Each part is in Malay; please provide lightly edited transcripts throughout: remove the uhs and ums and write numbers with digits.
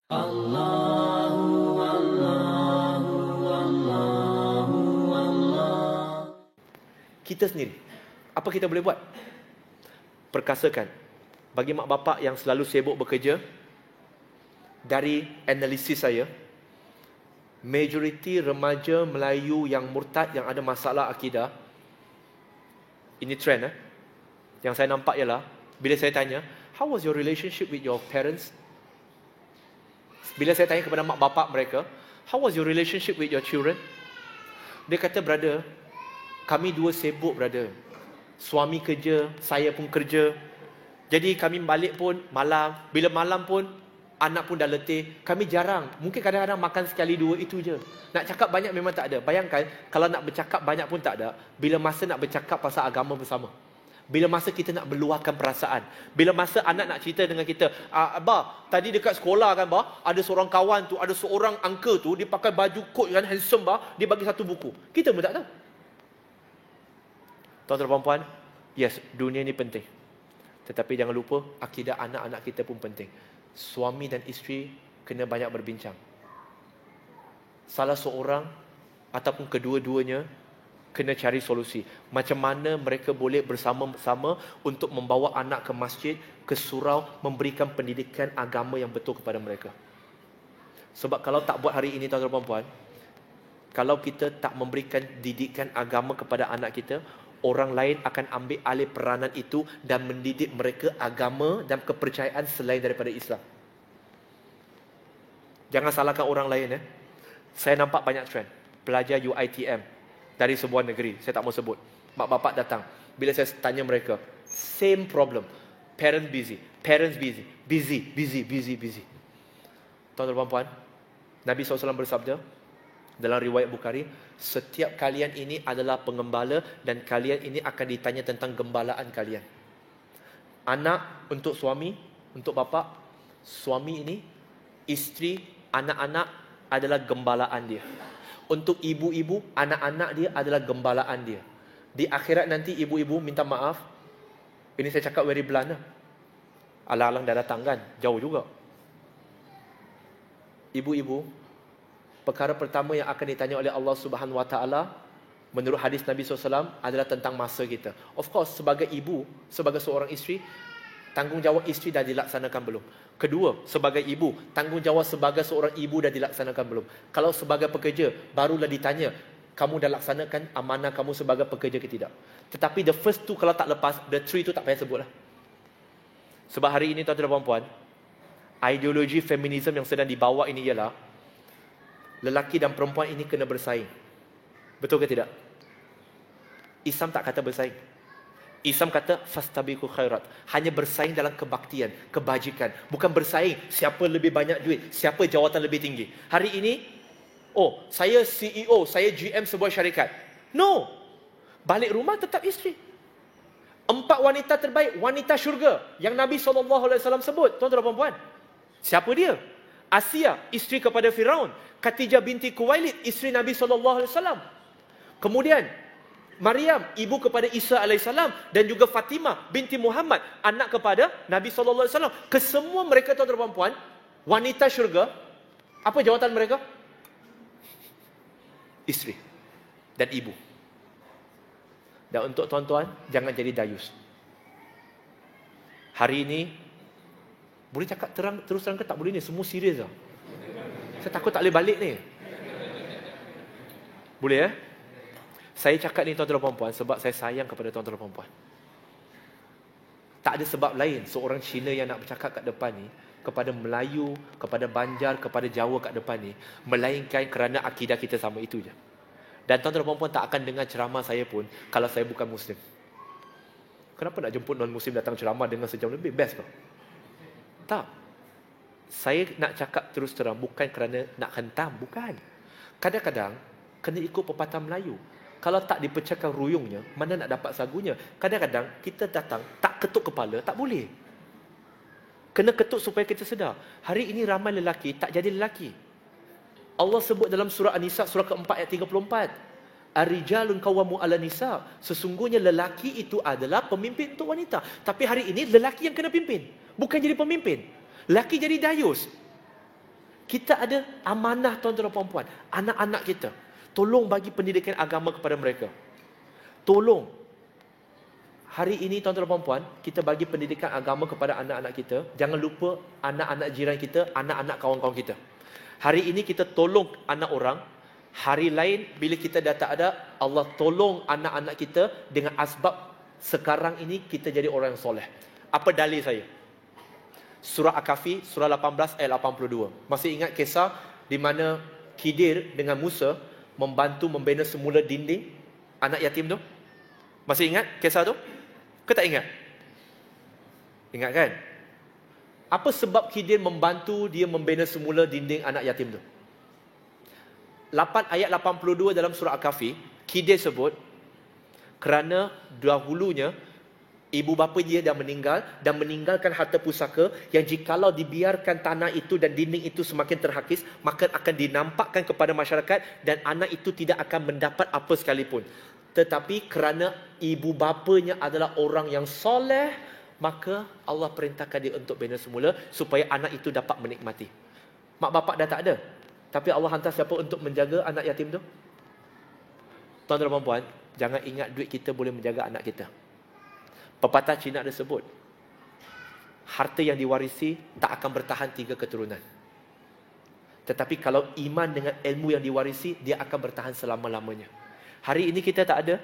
Kita sendiri, apa kita boleh buat? Perkasakan. Bagi mak bapak yang selalu sibuk bekerja, dari analisis saya, majoriti remaja Melayu yang murtad, yang ada masalah akidah, ini trend yang saya nampak ialah, bila saya tanya, how was your relationship with your parents? Bila saya tanya kepada mak bapak mereka, how was your relationship with your children? Dia kata, brother, kami dua sibuk, brother. Suami kerja, saya pun kerja. Jadi kami balik pun malam. Bila malam pun, anak pun dah letih. Kami jarang. Mungkin kadang-kadang makan sekali dua, itu je. Nak cakap banyak memang tak ada. Bayangkan, kalau nak bercakap banyak pun tak ada. Bila masa nak bercakap pasal agama bersama. Bila masa kita nak meluahkan perasaan. Bila masa anak nak cerita dengan kita, Abah, tadi dekat sekolah kan, bah, ada seorang kawan tu, ada seorang uncle tu, dia pakai baju coat kan, handsome, bah, dia bagi satu buku. Kita pun tak tahu. Tuan-tuan dan puan, yes, dunia ni penting. Tetapi jangan lupa, akidah anak-anak kita pun penting. Suami dan isteri kena banyak berbincang. Salah seorang ataupun kedua-duanya kena cari solusi. Macam mana mereka boleh bersama-sama untuk membawa anak ke masjid, ke surau, memberikan pendidikan agama yang betul kepada mereka. Sebab kalau tak buat hari ini, tuan-tuan dan puan, kalau kita tak memberikan didikan agama kepada anak kita, orang lain akan ambil alih peranan itu dan mendidik mereka agama dan kepercayaan selain daripada Islam. Jangan salahkan orang lain. Saya nampak banyak trend. Pelajar UiTM dari sebuah negeri, saya tak mau sebut. Mak bapak datang. Bila saya tanya mereka, same problem. Parents busy. Busy. Tuan-tuan dan puan, Nabi SAW bersabda dalam riwayat Bukhari, setiap kalian ini adalah pengembala dan kalian ini akan ditanya tentang gembalaan kalian. Anak untuk suami, untuk bapa, suami ini, isteri, anak-anak adalah gembalaan dia. Untuk ibu-ibu, anak-anak dia adalah gembalaan dia. Di akhirat nanti ibu-ibu minta maaf. Ini saya cakap very blunt. Alang-alang dah datang kan, jauh juga. Ibu-ibu, perkara pertama yang akan ditanya oleh Allah Subhanahu Wa Taala menurut hadis Nabi SAW adalah tentang masa kita. Of course, sebagai ibu, sebagai seorang isteri, tanggungjawab isteri dah dilaksanakan belum? Kedua, sebagai ibu, tanggungjawab sebagai seorang ibu dah dilaksanakan belum? Kalau sebagai pekerja, barulah ditanya, kamu dah laksanakan amanah kamu sebagai pekerja ke tidak? Tetapi the first two kalau tak lepas, the three tu tak payah sebutlah. Sebab hari ini, tuan-tuan dan puan, ideologi feminisme yang sedang dibawa ini ialah lelaki dan perempuan ini kena bersaing. Betul ke tidak? Islam tak kata bersaing. Islam kata fastabiqu khairat. Hanya bersaing dalam kebaktian, kebajikan. Bukan bersaing siapa lebih banyak duit, siapa jawatan lebih tinggi. Hari ini, saya CEO, saya GM sebuah syarikat. No. Balik rumah tetap isteri. 4 wanita terbaik, wanita syurga yang Nabi SAW sebut. Tuan-tuan dan puan, siapa dia? Asia, isteri kepada Firaun. Khadijah binti Khuwailid, isteri Nabi SAW. Kemudian Maryam, ibu kepada Isa AS, dan juga Fatimah binti Muhammad, anak kepada Nabi SAW. Kesemua mereka, tuan-tuan dan puan, wanita syurga. Apa jawatan mereka? Isteri dan ibu. Dan untuk tuan-tuan, jangan jadi dayus. Hari ini, boleh cakap terus terang ke tak boleh ni? Semua serius lah. Saya takut tak boleh balik ni. Boleh Saya cakap ni, tuan-tuan dan puan, sebab saya sayang kepada tuan-tuan dan puan. Tak ada sebab lain seorang Cina yang nak bercakap kat depan ni kepada Melayu, kepada Banjar, kepada Jawa kat depan ni, melainkan kerana akidah kita sama, itu je. Dan tuan-tuan dan puan tak akan dengar ceramah saya pun kalau saya bukan Muslim. Kenapa nak jemput non-Muslim datang ceramah dengan sejam lebih? Best ke? Tak. Saya nak cakap terus terang bukan kerana nak hentam, bukan. Kadang-kadang kena ikut pepatah Melayu. Kalau tak dipecahkan ruyungnya, mana nak dapat sagunya? Kadang-kadang kita datang, tak ketuk kepala, tak boleh. Kena ketuk supaya kita sedar. Hari ini ramai lelaki tak jadi lelaki. Allah sebut dalam surah An-Nisa, surah keempat ayat 34. Ar-rijalun qawwamu 'ala nisa. Sesungguhnya lelaki itu adalah pemimpin untuk wanita. Tapi hari ini lelaki yang kena pimpin, bukan jadi pemimpin. Lelaki jadi dayus. Kita ada amanah tuan-tuan dan puan-puan. Anak-anak kita. Tolong bagi pendidikan agama kepada mereka. Tolong. Hari ini tuan-tuan dan puan-puan, kita bagi pendidikan agama kepada anak-anak kita. Jangan lupa anak-anak jiran kita, anak-anak kawan-kawan kita. Hari ini kita tolong anak orang. Hari lain bila kita dah tak ada, Allah tolong anak-anak kita dengan asbab sekarang ini kita jadi orang yang soleh. Apa dalil saya? Surah Al-Kahfi, surah 18 ayat 82. Masih ingat kisah di mana Khidir dengan Musa membantu membina semula dinding anak yatim tu? Masih ingat kisah tu? Ke tak ingat? Ingat kan? Apa sebab Khidir membantu dia membina semula dinding anak yatim tu? Ayat 82 dalam surah Al-Kahfi, Khidir sebut, kerana dahulunya ibu bapa dia dah meninggal dan meninggalkan harta pusaka yang jikalau dibiarkan tanah itu dan dinding itu semakin terhakis, maka akan dinampakkan kepada masyarakat dan anak itu tidak akan mendapat apa sekalipun. Tetapi kerana ibu bapanya adalah orang yang soleh, maka Allah perintahkan dia untuk bina semula supaya anak itu dapat menikmati. Mak bapak dah tak ada, tapi Allah hantar siapa untuk menjaga anak yatim tu? Tuan-tuan dan puan, jangan ingat duit kita boleh menjaga anak kita. Pepatah Cina ada sebut, harta yang diwarisi tak akan bertahan 3 keturunan. Tetapi kalau iman dengan ilmu yang diwarisi, dia akan bertahan selama-lamanya. Hari ini kita tak ada,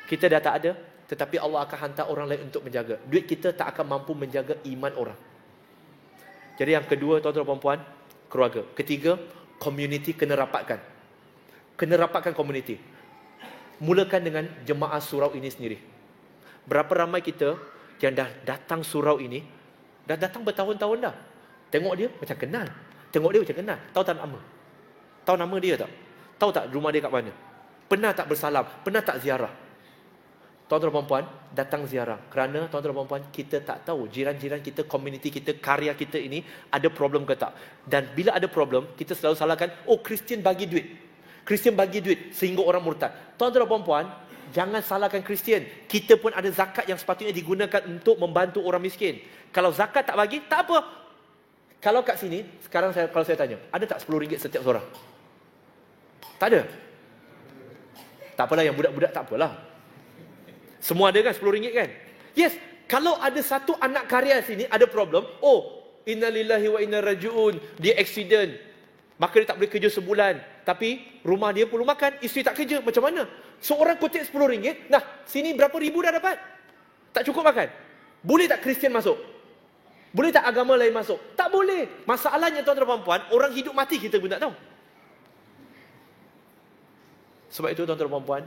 kita dah tak ada, tetapi Allah akan hantar orang lain untuk menjaga. Duit kita tak akan mampu menjaga iman orang. Jadi yang kedua, tuan-tuan dan puan-puan, keluarga. Ketiga, community kena rapatkan. Kena rapatkan community. Mulakan dengan jemaah surau ini sendiri. Berapa ramai kita yang dah datang surau ini, dah datang bertahun-tahun dah. Tengok dia macam kenal. Tengok dia macam kenal. Tahu tak nama? Tahu nama dia tak? Tahu tak rumah dia kat mana? Pernah tak bersalam? Pernah tak ziarah? Tuan-tuan dan puan-puan, datang ziarah. Kerana tuan-tuan dan puan-puan, kita tak tahu jiran-jiran kita, komuniti kita, karya kita ini ada problem ke tak. Dan bila ada problem, kita selalu salahkan, oh Kristian bagi duit. Kristian bagi duit sehingga orang murtad. Tuan-tuan dan puan-puan, jangan salahkan Kristian. Kita pun ada zakat yang sepatutnya digunakan untuk membantu orang miskin. Kalau zakat tak bagi, tak apa. Kalau kat sini, sekarang kalau saya tanya, ada tak RM10 setiap seorang? Tak ada. Tak apalah, yang budak-budak tak apalah. Semua ada kan RM10 kan? Yes, kalau ada satu anak karya sini ada problem, oh, innalillahi wa inna raji'un, dia accident, maka dia tak boleh kerja sebulan, tapi rumah dia perlu makan, isteri tak kerja, macam mana? Seorang kutip RM10, nah, sini berapa ribu dah dapat? Tak cukup makan? Boleh tak Kristian masuk? Boleh tak agama lain masuk? Tak boleh. Masalahnya tuan-tuan dan puan, orang hidup mati kita pun tak tahu. Sebab itu tuan-tuan dan puan,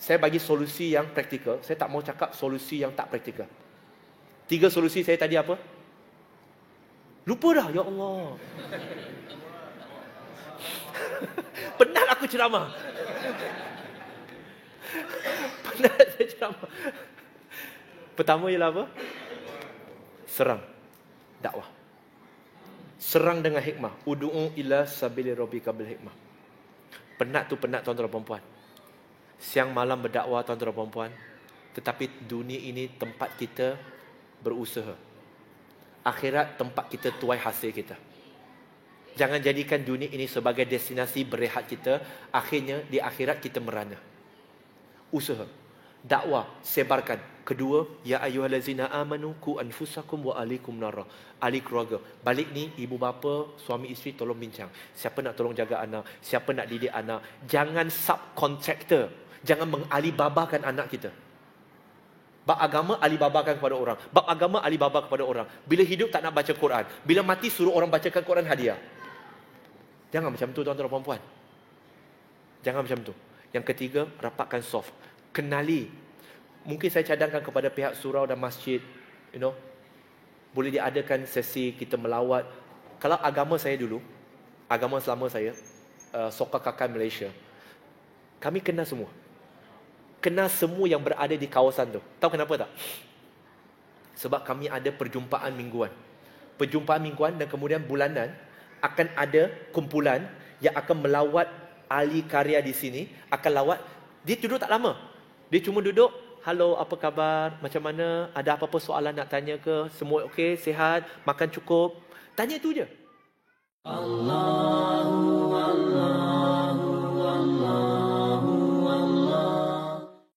saya bagi solusi yang praktikal. Saya tak mau cakap solusi yang tak praktikal. 3 solusi saya tadi apa? Lupa dah, ya Allah. Penat aku ceramah. Penat saya ceramah. Pertama ialah apa? Serang. Dakwah. Serang dengan hikmah. Udu'u ila sabili rabbika bil hikmah. Penat tu penat tuan-tuan dan puan-puan. Siang malam berdakwah tuan-tuan dan puan-puan. Tetapi dunia ini tempat kita berusaha. Akhirat tempat kita tuai hasil kita. Jangan jadikan dunia ini sebagai destinasi berehat kita. Akhirnya di akhirat kita merana. Usaha. Dakwah. Sebarkan. Kedua, ya ayyuhallazina amanu qu anfusakum wa ahlikum nara. Ahli keluarga. Balik ni ibu bapa, suami isteri tolong bincang. Siapa nak tolong jaga anak? Siapa nak didik anak? Jangan subkontraktor. Jangan mengalibabakan anak kita. Bab agama alibabakan kepada orang. Bab agama alibaba kepada orang. Bila hidup tak nak baca Quran. Bila mati suruh orang bacakan Quran hadiah. Jangan macam tu tuan-tuan dan puan-puan. Jangan macam tu. Yang ketiga, rapatkan soft. Kenali. Mungkin saya cadangkan kepada pihak surau dan masjid, boleh diadakan sesi kita melawat. Kalau agama saya dulu, agama selama saya, Soka Kakan Malaysia, kami kenal semua. Kenal semua yang berada di kawasan tu. Tahu kenapa tak? Sebab kami ada perjumpaan mingguan. Perjumpaan mingguan dan kemudian bulanan akan ada kumpulan yang akan melawat ahli karya di sini, akan lawat. Dia duduk tak lama. Dia cuma duduk, halo, apa khabar? Macam mana? Ada apa-apa soalan nak tanya ke? Semua okey? Sihat? Makan cukup? Tanya itu je. Allah